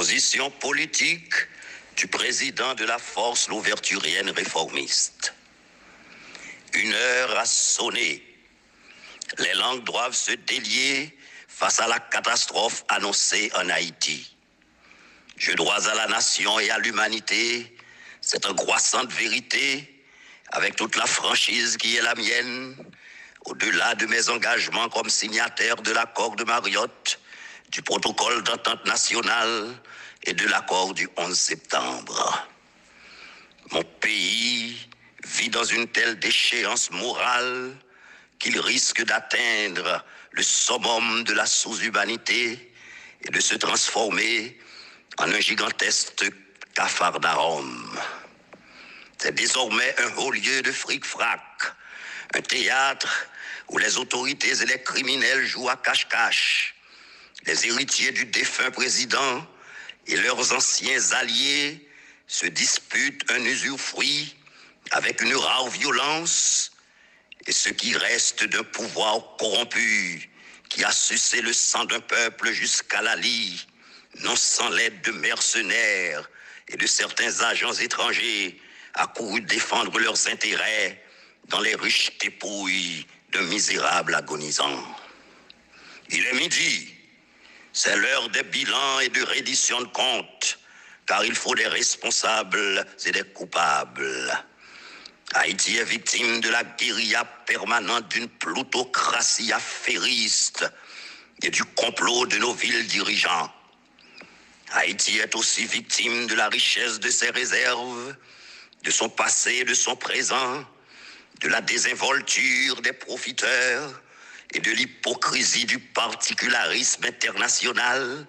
Position politique du président de la force louverturienne réformiste. Une heure a sonné. Les langues doivent se délier face à la catastrophe annoncée en Haïti. Je dois à la nation et à l'humanité cette angoissante vérité avec toute la franchise qui est la mienne, au-delà de mes engagements comme signataire de l'accord de Mariotte, du protocole d'entente nationale et de l'accord du 11 septembre. Mon pays vit dans une telle déchéance morale qu'il risque d'atteindre le summum de la sous-humanité et de se transformer en un gigantesque capharnaüm. C'est désormais un haut lieu de fric-frac, un théâtre où les autorités et les criminels jouent à cache-cache. Les héritiers du défunt président et leurs anciens alliés se disputent un usufruit avec une rare violence, et ce qui reste d'un pouvoir corrompu qui a sucé le sang d'un peuple jusqu'à la lie, non sans l'aide de mercenaires et de certains agents étrangers accourus défendre leurs intérêts dans les riches dépouilles d'un misérable agonisant. Il est midi. C'est l'heure des bilans et de reddition de comptes, car il faut des responsables et des coupables. Haïti est victime de la guérilla permanente d'une plutocratie affairiste et du complot de nos villes dirigeants. Haïti est aussi victime de la richesse de ses réserves, de son passé et de son présent, de la désinvolture des profiteurs et de l'hypocrisie du particularisme international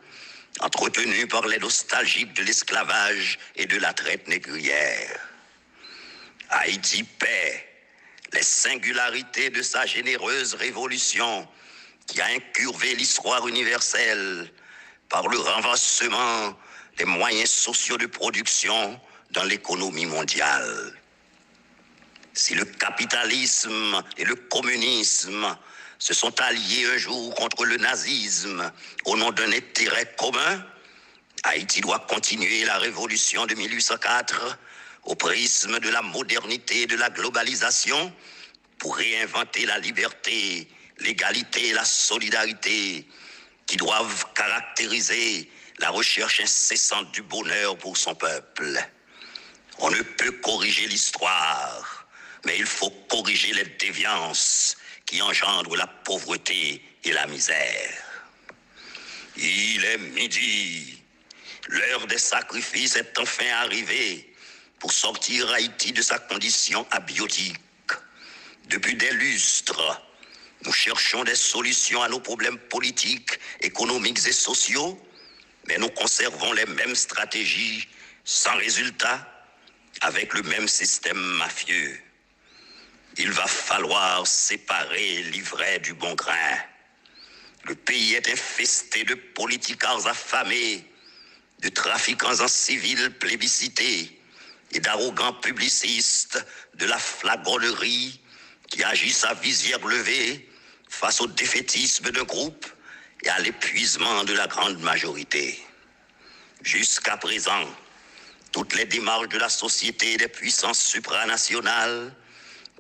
entretenu par les nostalgiques de l'esclavage et de la traite négrière. Haïti paie les singularités de sa généreuse révolution qui a incurvé l'histoire universelle par le renversement des moyens sociaux de production dans l'économie mondiale. Si le capitalisme et le communisme se sont alliés un jour contre le nazisme au nom d'un intérêt commun, Haïti doit continuer la révolution de 1804 au prisme de la modernité et de la globalisation pour réinventer la liberté, l'égalité et la solidarité qui doivent caractériser la recherche incessante du bonheur pour son peuple. On ne peut corriger l'histoire, mais il faut corriger les déviances qui engendrent la pauvreté et la misère. Il est midi. L'heure des sacrifices est enfin arrivée pour sortir Haïti de sa condition abiotique. Depuis des lustres, nous cherchons des solutions à nos problèmes politiques, économiques et sociaux, mais nous conservons les mêmes stratégies sans résultat, avec le même système mafieux. Il va falloir séparer l'ivraie du bon grain. Le pays est infesté de politicards affamés, de trafiquants en civil plébiscités et d'arrogants publicistes de la flagornerie qui agissent à visière levée face au défaitisme d'un groupe et à l'épuisement de la grande majorité. Jusqu'à présent, toutes les démarches de la société et des puissances supranationales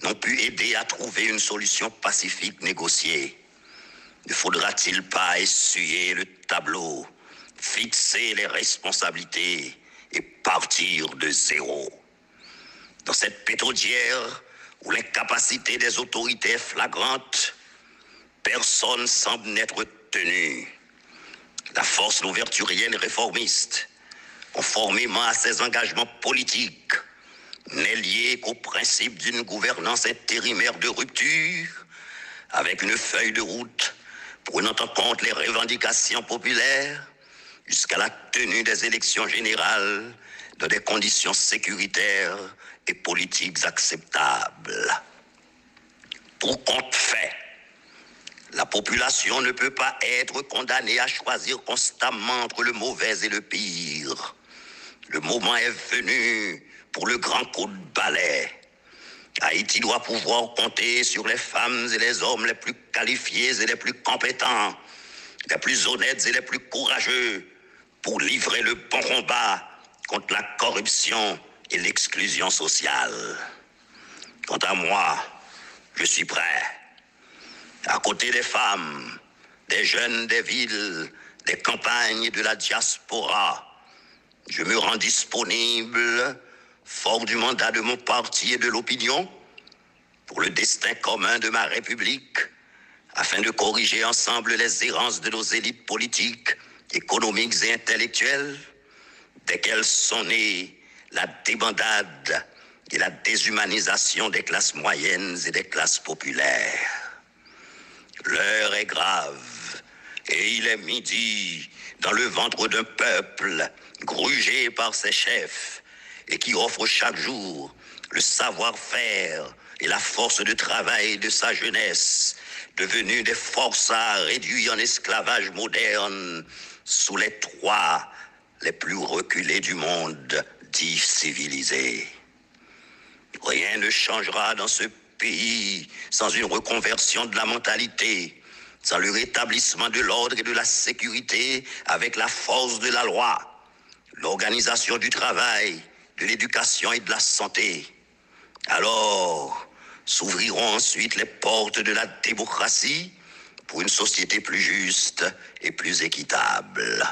n'ont pu aider à trouver une solution pacifique négociée. Ne faudra-t-il pas essuyer le tableau, fixer les responsabilités et partir de zéro? Dans cette pétrolière où l'incapacité des autorités est flagrante, personne semble n'être tenu. La force louverturienne réformiste, conformément à ses engagements politiques, n'est liée qu'au principe d'une gouvernance intérimaire de rupture, avec une feuille de route prenant en compte les revendications populaires jusqu'à la tenue des élections générales dans des conditions sécuritaires et politiques acceptables. Pour compte fait, la population ne peut pas être condamnée à choisir constamment entre le mauvais et le pire. Le moment est venu pour le grand coup de balai. Haïti doit pouvoir compter sur les femmes et les hommes les plus qualifiés et les plus compétents, les plus honnêtes et les plus courageux, pour livrer le bon combat contre la corruption et l'exclusion sociale. Quant à moi, je suis prêt. À côté des femmes, des jeunes des villes, des campagnes et de la diaspora, je me rends disponible, fort du mandat de mon parti et de l'opinion, pour le destin commun de ma République, afin de corriger ensemble les errances de nos élites politiques, économiques et intellectuelles, desquelles sont nées la débandade et la déshumanisation des classes moyennes et des classes populaires. L'heure est grave, et il est midi dans le ventre d'un peuple grugé par ses chefs et qui offre chaque jour le savoir-faire et la force de travail de sa jeunesse, devenue des forçats réduits en esclavage moderne sous les toits les plus reculés du monde dit civilisé. Rien ne changera dans ce pays sans une reconversion de la mentalité, sans le rétablissement de l'ordre et de la sécurité avec la force de la loi, l'organisation du travail, de l'éducation et de la santé. Alors, s'ouvriront ensuite les portes de la démocratie pour une société plus juste et plus équitable.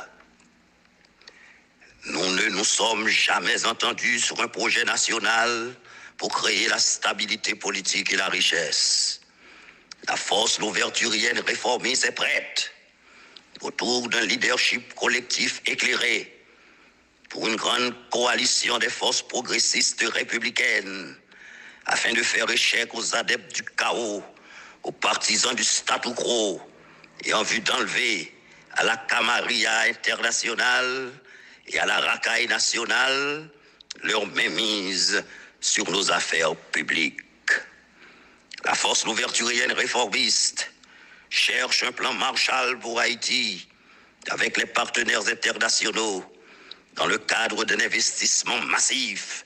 Nous ne nous sommes jamais entendus sur un projet national pour créer la stabilité politique et la richesse. La force louverturienne réformiste est prête, autour d'un leadership collectif éclairé, pour une grande coalition des forces progressistes républicaines, afin de faire échec aux adeptes du chaos, aux partisans du statu quo, et en vue d'enlever à la camarilla internationale et à la racaille nationale leur mainmise sur nos affaires publiques. La force louverturienne réformiste cherche un plan Marshall pour Haïti avec les partenaires internationaux dans le cadre d'un investissement massif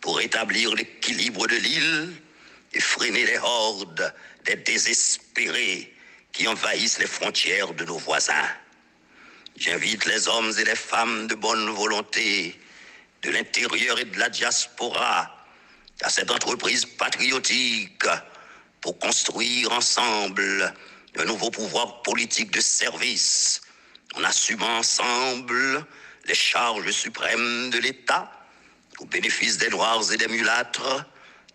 pour établir l'équilibre de l'île et freiner les hordes des désespérés qui envahissent les frontières de nos voisins. J'invite les hommes et les femmes de bonne volonté de l'intérieur et de la diaspora à cette entreprise patriotique pour construire ensemble un nouveau pouvoir politique de service en assumant ensemble les charges suprêmes de l'État au bénéfice des Noirs et des mulâtres,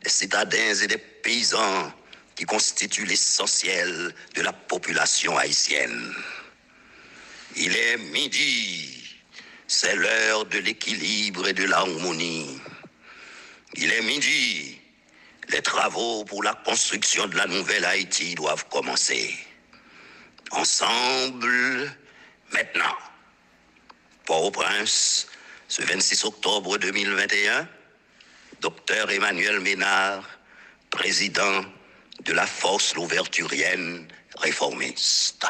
des citadins et des paysans qui constituent l'essentiel de la population haïtienne. Il est midi, c'est l'heure de l'équilibre et de l'harmonie. Il est midi, les travaux pour la construction de la nouvelle Haïti doivent commencer. Ensemble, maintenant. Port-au-Prince, ce 26 octobre 2021, Dr Emmanuel Ménard, président de la force louverturienne réformiste.